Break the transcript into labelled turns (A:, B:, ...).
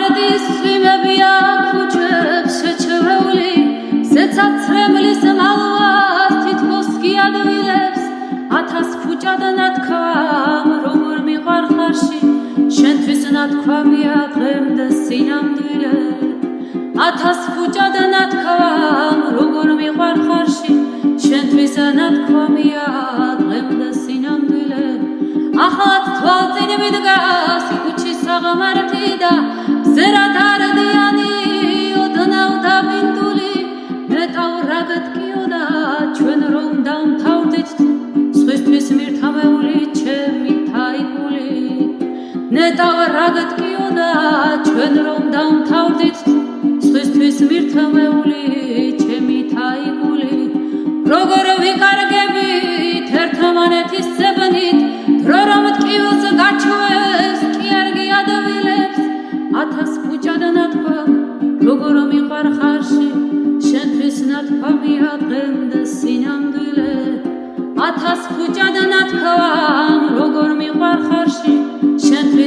A: მარტის სვიმებია ქუჩებს შეჩვეული ზეცაცრემლის მალვას თითქოს კი ადვილებს 1000 ქუჩად ნათქვამ როგორ მიყვარ ხარში შენთვის ნათქვამია დღემდე სინამდვილე 1000 ქუჩად ნათქვამ როგორ მიყვარ ხარში შენთვის ნათქვამია დღემდე სინამდვილე ახლაც თვალწინ მიდგას ქუჩის საღამართი და ზერად არდიანი ოდნავ დაბინდული მეტავრად დგიოდა ჩვენ რომ დავმთავრდით თუ სხვისთვის მირთამეული ჩემი თაიკული ნეტავრად დგიოდა ჩვენ რომ დავმთავრდით თუ სხვისთვის მირთამეული ჩემი თაიკული როგორ ვიკარგებით ერთმანეთის ზებნით დრო რომ ტკივილს გაჩვევს კი არ გიადვილებს 1000 ქუჩად ნათქვამ როგორ მიყვარ ხარში შენთვის ნათქვამია დღემდე სინამდვილე 1000 ქუჩად ნათქვამ როგორ მიყვარ ხარში შენთვის